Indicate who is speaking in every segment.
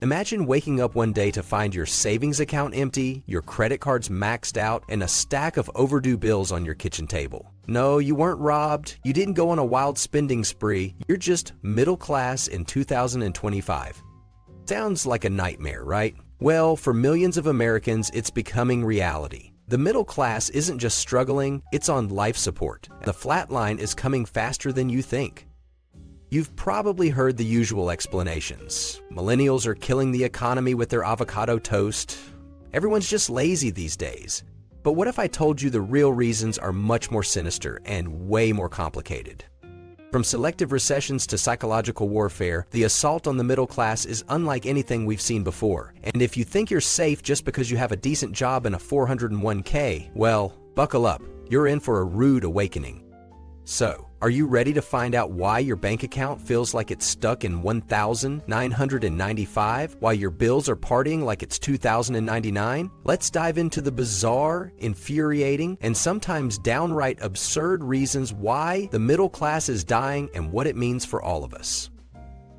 Speaker 1: Imagine waking up one day to find your savings account empty, your credit cards maxed out, and a stack of overdue bills on your kitchen table. No, you weren't robbed. You didn't go on a wild spending spree. You're just middle class in 2025. Sounds like a nightmare, right? Well, for millions of Americans, it's becoming reality. The middle class isn't just struggling, it's on life support. The flat line is coming faster than you think. You've probably heard the usual explanations. Millennials are killing the economy with their avocado toast. Everyone's just lazy these days. But what if I told you the real reasons are much more sinister and way more complicated? From selective recessions to psychological warfare, the assault on the middle class is unlike anything we've seen before. And if you think you're safe just because you have a decent job and a 401k, well, buckle up. You're in for a rude awakening. So, are you ready to find out why your bank account feels like it's stuck in 1,995 while your bills are partying like it's 2,099? Let's dive into the bizarre, infuriating, and sometimes downright absurd reasons why the middle class is dying and what it means for all of us.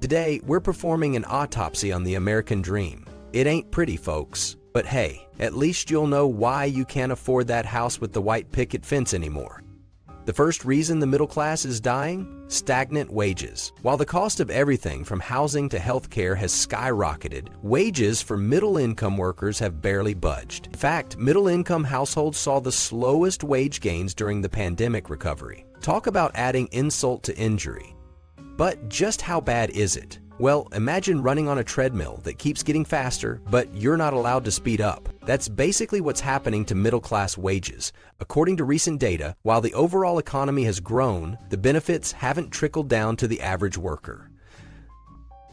Speaker 1: Today, we're performing an autopsy on the American dream. It ain't pretty, folks, but hey, at least you'll know why you can't afford that house with the white picket fence anymore. The first reason the middle class is dying? Stagnant wages. While the cost of everything from housing to healthcare has skyrocketed, wages for middle-income workers have barely budged. In fact, middle-income households saw the slowest wage gains during the pandemic recovery. Talk about adding insult to injury. But just how bad is it? Well, imagine running on a treadmill that keeps getting faster, but you're not allowed to speed up. That's basically what's happening to middle-class wages. According to recent data, while the overall economy has grown, the benefits haven't trickled down to the average worker.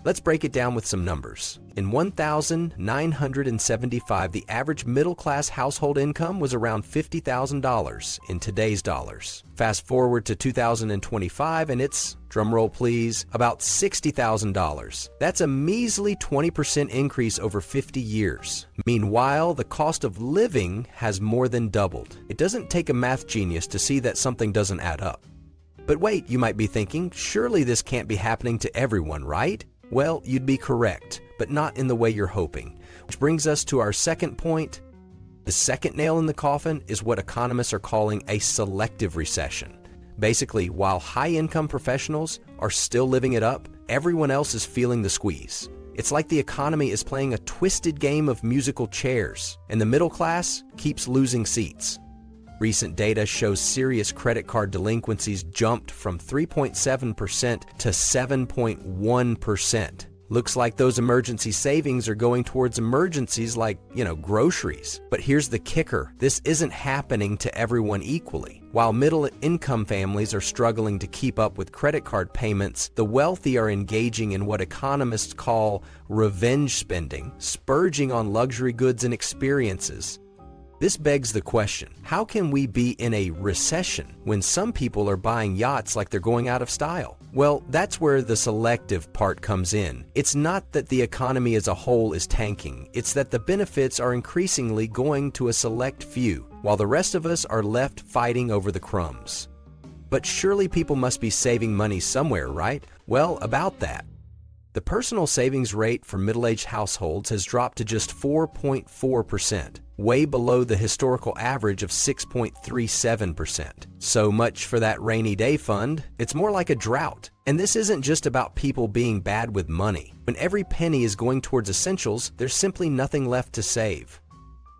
Speaker 1: Let's break it down with some numbers. In 1,975, the average middle-class household income was around $50,000 in today's dollars. Fast forward to 2025 and it's, drumroll please, about $60,000. That's a measly 20% increase over 50 years. Meanwhile, the cost of living has more than doubled. It doesn't take a math genius to see that something doesn't add up. But wait, you might be thinking, surely this can't be happening to everyone, right? Well, you'd be correct, but not in the way you're hoping. Which brings us to our second point. The second nail in the coffin is what economists are calling a selective recession. Basically, while high-income professionals are still living it up, everyone else is feeling the squeeze. It's like the economy is playing a twisted game of musical chairs, and the middle class keeps losing seats. Recent data shows serious credit card delinquencies jumped from 3.7% to 7.1%. Looks like those emergency savings are going towards emergencies like, groceries. But here's the kicker. This isn't happening to everyone equally. While middle-income families are struggling to keep up with credit card payments, the wealthy are engaging in what economists call revenge spending, splurging on luxury goods and experiences. This begs the question, how can we be in a recession when some people are buying yachts like they're going out of style? Well, that's where the selective part comes in. It's not that the economy as a whole is tanking, it's that the benefits are increasingly going to a select few, while the rest of us are left fighting over the crumbs. But surely people must be saving money somewhere, right? Well, about that. The personal savings rate for middle-aged households has dropped to just 4.4%, way below the historical average of 6.37%. So much for that rainy day fund. It's more like a drought. And this isn't just about people being bad with money. When every penny is going towards essentials, there's simply nothing left to save.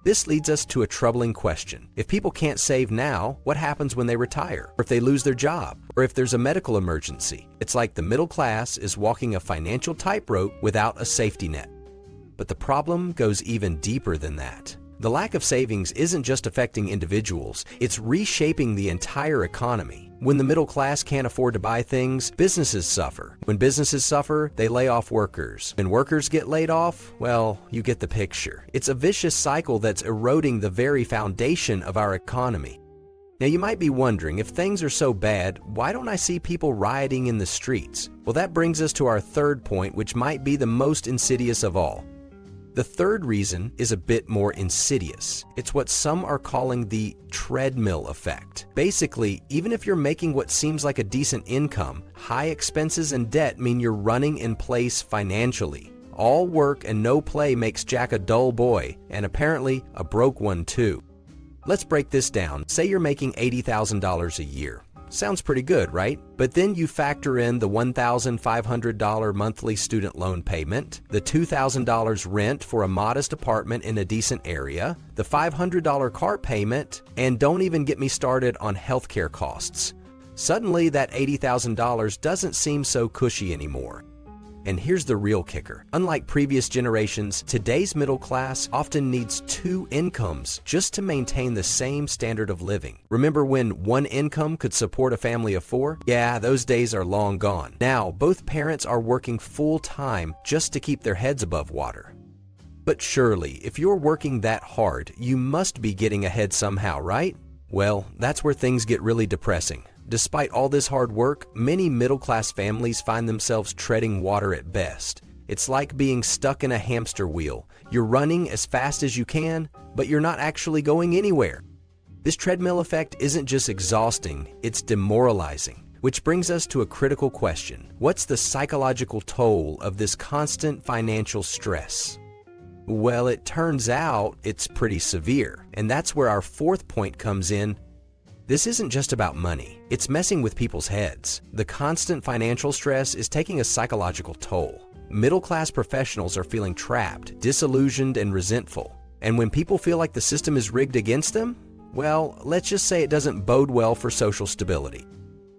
Speaker 1: This leads us to a troubling question. If people can't save now, what happens when they retire? Or if they lose their job? Or if there's a medical emergency? It's like the middle class is walking a financial tightrope without a safety net. But the problem goes even deeper than that. The lack of savings isn't just affecting individuals, it's reshaping the entire economy. When the middle class can't afford to buy things, businesses suffer. When businesses suffer, they lay off workers. When workers get laid off, well, you get the picture. It's a vicious cycle that's eroding the very foundation of our economy. Now you might be wondering, if things are so bad, why don't I see people rioting in the streets? Well, that brings us to our third point, which might be the most insidious of all. The third reason is a bit more insidious. It's what some are calling the treadmill effect. Basically, even if you're making what seems like a decent income, high expenses and debt mean you're running in place financially. All work and no play makes Jack a dull boy, and apparently a broke one too. Let's break this down. Say you're making $80,000 a year. Sounds pretty good, right? But then you factor in the $1,500 monthly student loan payment, the $2,000 rent for a modest apartment in a decent area, the $500 car payment, and don't even get me started on healthcare costs. Suddenly, that $80,000 doesn't seem so cushy anymore. And here's the real kicker. Unlike previous generations, today's middle class often needs two incomes just to maintain the same standard of living. Remember when one income could support a family of four? Yeah, those days are long gone. Now, both parents are working full-time just to keep their heads above water. But surely, if you're working that hard, you must be getting ahead somehow, right? Well, that's where things get really depressing. Despite all this hard work, many middle-class families find themselves treading water at best. It's like being stuck in a hamster wheel. You're running as fast as you can, but you're not actually going anywhere. This treadmill effect isn't just exhausting, it's demoralizing. Which brings us to a critical question. What's the psychological toll of this constant financial stress? Well, it turns out it's pretty severe, and that's where our fourth point comes in. This isn't just about money, it's messing with people's heads. The constant financial stress is taking a psychological toll. Middle-class professionals are feeling trapped, disillusioned, and resentful. And when people feel like the system is rigged against them, well, let's just say it doesn't bode well for social stability.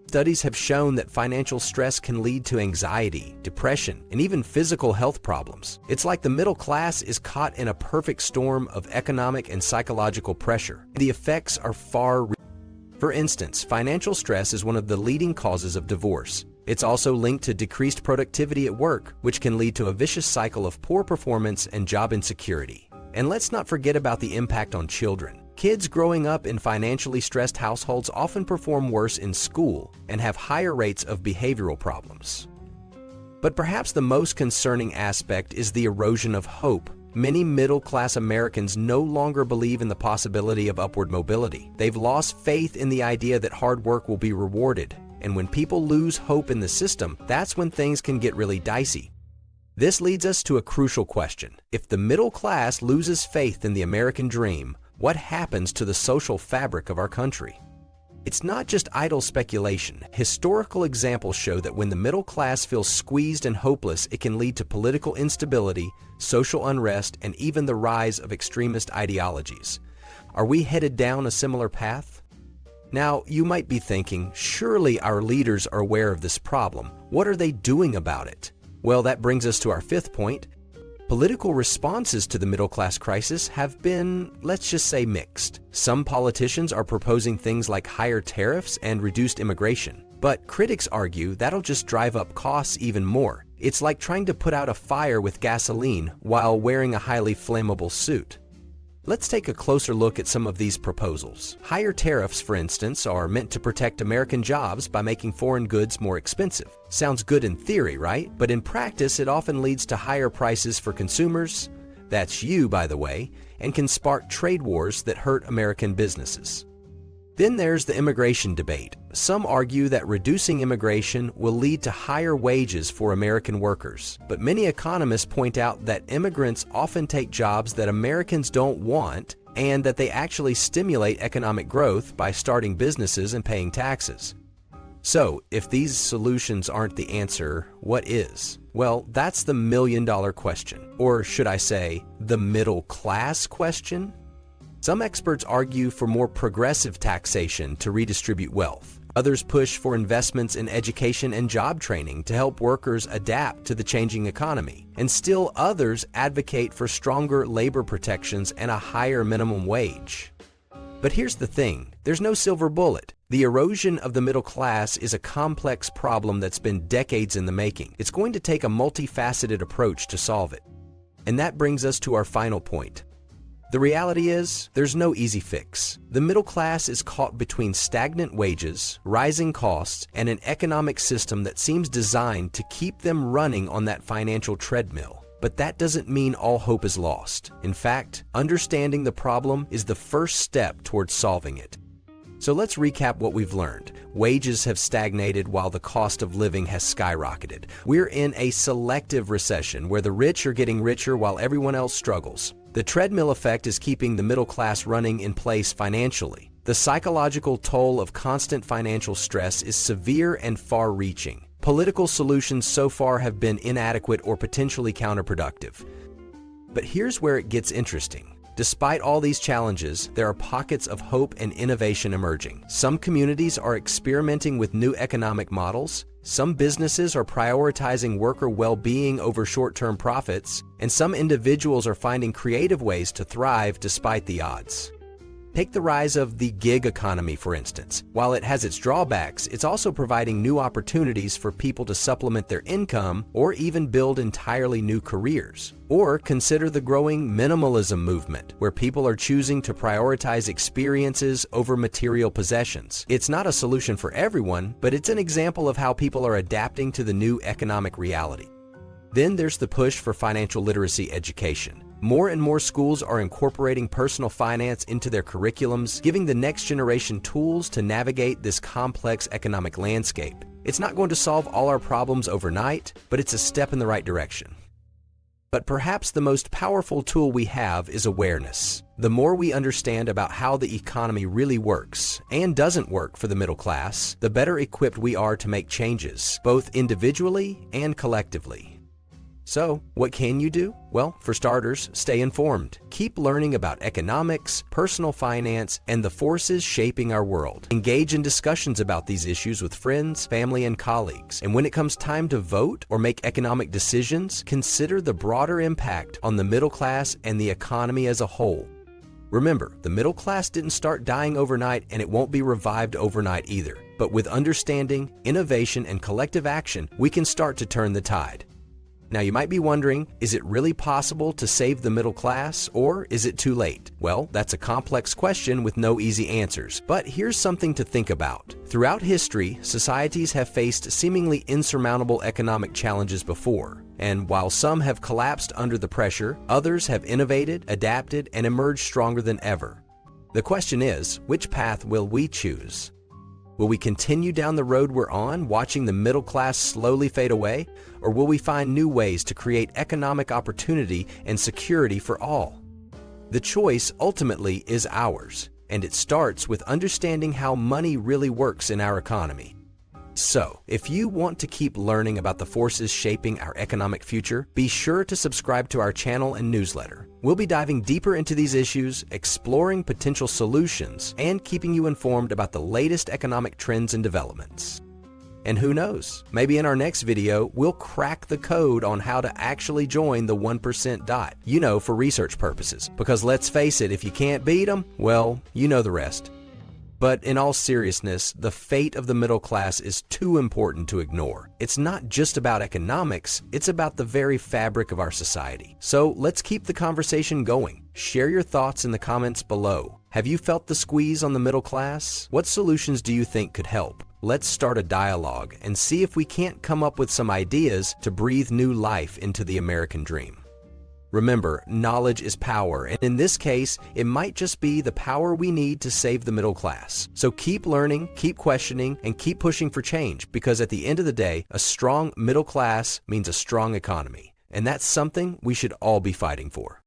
Speaker 1: Studies have shown that financial stress can lead to anxiety, depression, and even physical health problems. It's like the middle class is caught in a perfect storm of economic and psychological pressure. The effects are For instance, financial stress is one of the leading causes of divorce. It's also linked to decreased productivity at work, which can lead to a vicious cycle of poor performance and job insecurity. And let's not forget about the impact on children. Kids growing up in financially stressed households often perform worse in school and have higher rates of behavioral problems. But perhaps the most concerning aspect is the erosion of hope. Many middle-class Americans no longer believe in the possibility of upward mobility. They've lost faith in the idea that hard work will be rewarded. And when people lose hope in the system, that's when things can get really dicey. This leads us to a crucial question. If the middle class loses faith in the American dream, what happens to the social fabric of our country? It's not just idle speculation. Historical examples show that when the middle class feels squeezed and hopeless, it can lead to political instability, social unrest, and even the rise of extremist ideologies. Are we headed down a similar path? Now, you might be thinking, surely our leaders are aware of this problem. What are they doing about it? Well, that brings us to our fifth point. Political responses to the middle-class crisis have been, let's just say, mixed. Some politicians are proposing things like higher tariffs and reduced immigration. But critics argue that'll just drive up costs even more. It's like trying to put out a fire with gasoline while wearing a highly flammable suit. Let's take a closer look at some of these proposals. Higher tariffs, for instance, are meant to protect American jobs by making foreign goods more expensive. Sounds good in theory, right? But in practice, it often leads to higher prices for consumers, that's you, by the way, and can spark trade wars that hurt American businesses. Then there's the immigration debate. Some argue that reducing immigration will lead to higher wages for American workers. But many economists point out that immigrants often take jobs that Americans don't want and that they actually stimulate economic growth by starting businesses and paying taxes. So, if these solutions aren't the answer, what is? Well, that's the million-dollar question. Or should I say, the middle-class question? Some experts argue for more progressive taxation to redistribute wealth. Others push for investments in education and job training to help workers adapt to the changing economy. And still others advocate for stronger labor protections and a higher minimum wage. But here's the thing, there's no silver bullet. The erosion of the middle class is a complex problem that's been decades in the making. It's going to take a multifaceted approach to solve it. And that brings us to our final point. The reality is, there's no easy fix. The middle class is caught between stagnant wages, rising costs, and an economic system that seems designed to keep them running on that financial treadmill. But that doesn't mean all hope is lost. In fact, understanding the problem is the first step towards solving it. So let's recap what we've learned. Wages have stagnated while the cost of living has skyrocketed. We're in a selective recession where the rich are getting richer while everyone else struggles. The treadmill effect is keeping the middle class running in place financially. The psychological toll of constant financial stress is severe and far-reaching. Political solutions so far have been inadequate or potentially counterproductive. But here's where it gets interesting. Despite all these challenges, there are pockets of hope and innovation emerging. Some communities are experimenting with new economic models, some businesses are prioritizing worker well-being over short-term profits, and some individuals are finding creative ways to thrive despite the odds. Take the rise of the gig economy, for instance. While it has its drawbacks, it's also providing new opportunities for people to supplement their income or even build entirely new careers. Or consider the growing minimalism movement, where people are choosing to prioritize experiences over material possessions. It's not a solution for everyone, but it's an example of how people are adapting to the new economic reality. Then there's the push for financial literacy education. More and more schools are incorporating personal finance into their curriculums, giving the next generation tools to navigate this complex economic landscape. It's not going to solve all our problems overnight, but it's a step in the right direction. But perhaps the most powerful tool we have is awareness. The more we understand about how the economy really works and doesn't work for the middle class, the better equipped we are to make changes, both individually and collectively. So, what can you do? Well, for starters, stay informed. Keep learning about economics, personal finance, and the forces shaping our world. Engage in discussions about these issues with friends, family, and colleagues. And when it comes time to vote or make economic decisions, consider the broader impact on the middle class and the economy as a whole. Remember, the middle class didn't start dying overnight, and it won't be revived overnight either. But with understanding, innovation, and collective action, we can start to turn the tide. Now you might be wondering, is it really possible to save the middle class, or is it too late? Well, that's a complex question with no easy answers, but here's something to think about. Throughout history, societies have faced seemingly insurmountable economic challenges before, and while some have collapsed under the pressure, others have innovated, adapted, and emerged stronger than ever. The question is, which path will we choose? Will we continue down the road we're on, watching the middle class slowly fade away? Or will we find new ways to create economic opportunity and security for all? The choice ultimately is ours, and it starts with understanding how money really works in our economy. So, if you want to keep learning about the forces shaping our economic future, be sure to subscribe to our channel and newsletter. We'll be diving deeper into these issues, exploring potential solutions, and keeping you informed about the latest economic trends and developments. And who knows, maybe in our next video, we'll crack the code on how to actually join the 1% dot, for research purposes. Because let's face it, if you can't beat them, well, you know the rest. But in all seriousness, the fate of the middle class is too important to ignore. It's not just about economics, it's about the very fabric of our society. So let's keep the conversation going. Share your thoughts in the comments below. Have you felt the squeeze on the middle class? What solutions do you think could help? Let's start a dialogue and see if we can't come up with some ideas to breathe new life into the American dream. Remember, knowledge is power, and in this case, it might just be the power we need to save the middle class. So keep learning, keep questioning, and keep pushing for change, because at the end of the day, a strong middle class means a strong economy, and that's something we should all be fighting for.